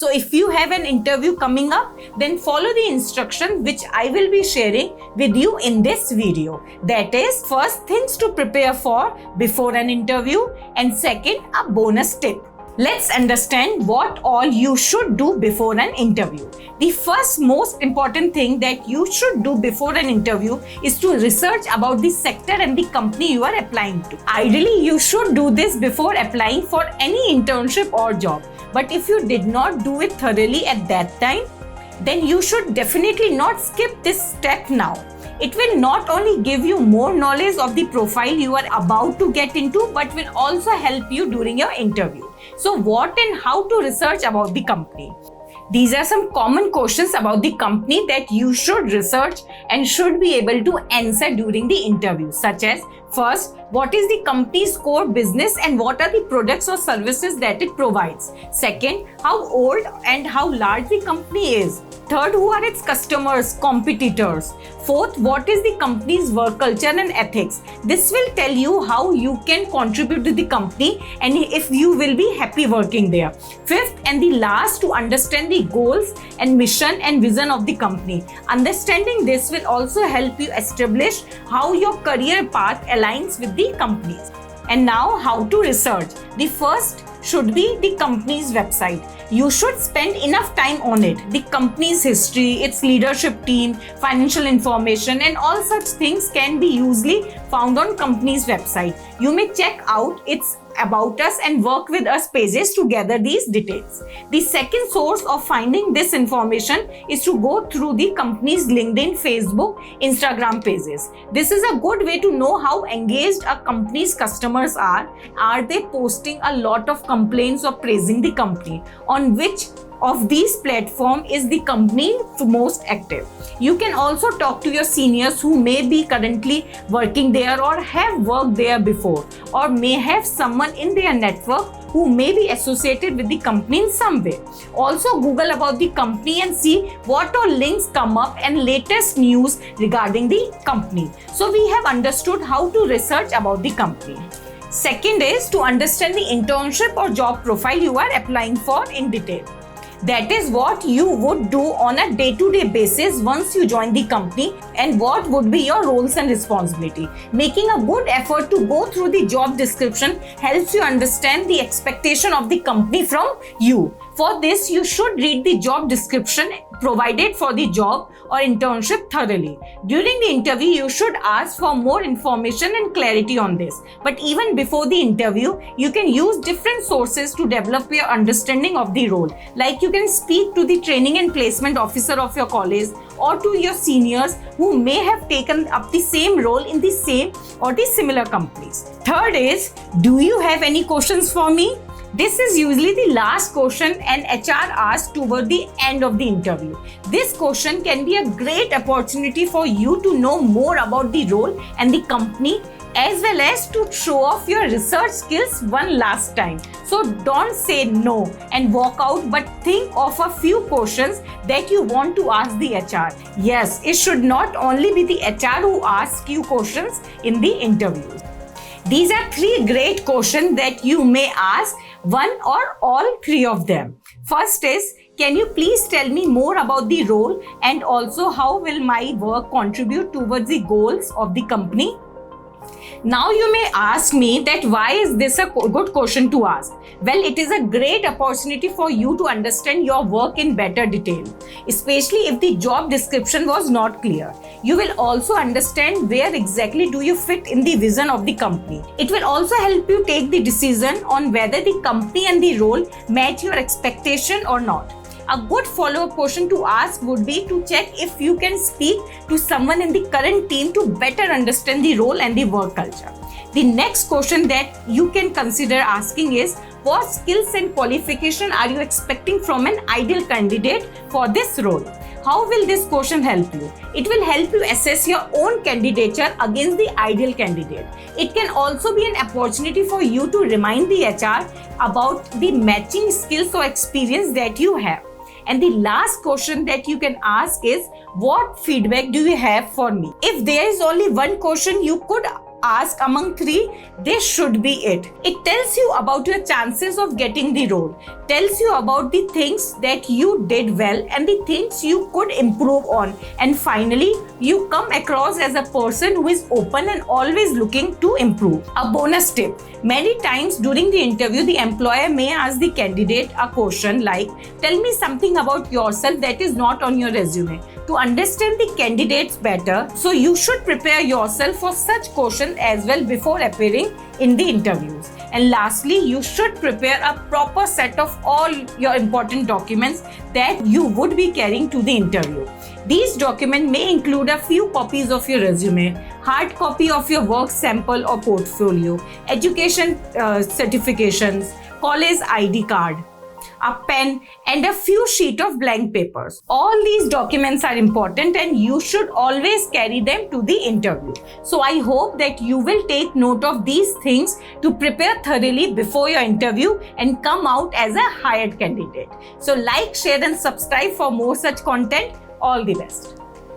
So if you have an interview coming up, then follow the instructions which I will be sharing with you in this video. That is, first, things to prepare for before an interview, and second, a bonus tip. Let's understand what all you should do before an interview. The first most important thing that you should do before an interview is to research about the sector and the company you are applying to. Ideally, you should do this before applying for any internship or job. But if you did not do it thoroughly at that time, then you should definitely not skip this step now. It will not only give you more knowledge of the profile you are about to get into, but will also help you during your interview. So what and how to research about the company? These are some common questions about the company that you should research and should be able to answer during the interview, such as, first, what is the company's core business and what are the products or services that it provides? Second, how old and how large the company is? Third, who are its customers, competitors? Fourth, what is the company's work culture and ethics? This will tell you how you can contribute to the company and if you will be happy working there. Fifth and the last, to understand the goals and mission and vision of the company. Understanding this will also help you establish how your career path aligns with the companies. And now, how to research. The first should be the company's website. You should spend enough time on it. The company's history, its leadership team, financial information, and all such things can be usually found on company's website. You may check out its About Us and Work With Us pages to gather these details. The second source of finding this information is to go through the company's LinkedIn, Facebook, Instagram pages. This is a good way to know how engaged a company's customers are. Are they posting a lot of complaints or praising the company? On which of these platforms is the company most active? You can also talk to your seniors who may be currently working there or have worked there before, or may have someone in their network who may be associated with the company in some way. Also, Google about the company and see what all links come up and latest news regarding the company. So we have understood how to research about the company. Second is to understand the internship or job profile you are applying for in detail. That is what you would do on a day-to-day basis once you join the company and what would be your roles and responsibility. Making a good effort to go through the job description helps you understand the expectation of the company from you. For this, you should read the job description provided for the job or internship thoroughly. During the interview, you should ask for more information and clarity on this. But even before the interview, you can use different sources to develop your understanding of the role. Like you can speak to the training and placement officer of your college or to your seniors who may have taken up the same role in the same or the similar companies. Third is, do you have any questions for me? This is usually the last question an HR asks toward the end of the interview. This question can be a great opportunity for you to know more about the role and the company, as well as to show off your research skills one last time. So don't say no and walk out, but think of a few questions that you want to ask the HR. Yes, it should not only be the HR who asks you questions in the interview. These are three great questions that you may ask, one or all three of them. First is, can you please tell me more about the role and also how will my work contribute towards the goals of the company? Now you may ask me that why is this a good question to ask? Well, it is a great opportunity for you to understand your work in better detail, especially if the job description was not clear. You will also understand where exactly do you fit in the vision of the company. It will also help you take the decision on whether the company and the role match your expectation or not. A good follow-up question to ask would be to check if you can speak to someone in the current team to better understand the role and the work culture. The next question that you can consider asking is, what skills and qualification are you expecting from an ideal candidate for this role? How will this question help you? It will help you assess your own candidature against the ideal candidate. It can also be an opportunity for you to remind the HR about the matching skills or experience that you have. And the last question that you can ask is, what feedback do you have for me? If there is only one question you could ask among 3, this should be it. It tells you about your chances of getting the role, tells you about the things that you did well and the things you could improve on, and finally, you come across as a person who is open and always looking to improve. A bonus tip: many times during the interview, the employer may ask the candidate a question like, tell me something about yourself that is not on your resume. To understand the candidates better, so you should prepare yourself for such questions as well before appearing in the interviews. And lastly, you should prepare a proper set of all your important documents that you would be carrying to the interview. These documents may include a few copies of your resume, hard copy of your work sample or portfolio, education certifications, college ID card, a pen, and a few sheets of blank papers. All these documents are important and you should always carry them to the interview. So I hope that you will take note of these things to prepare thoroughly before your interview and come out as a hired candidate. So like, share and subscribe for more such content. All the best.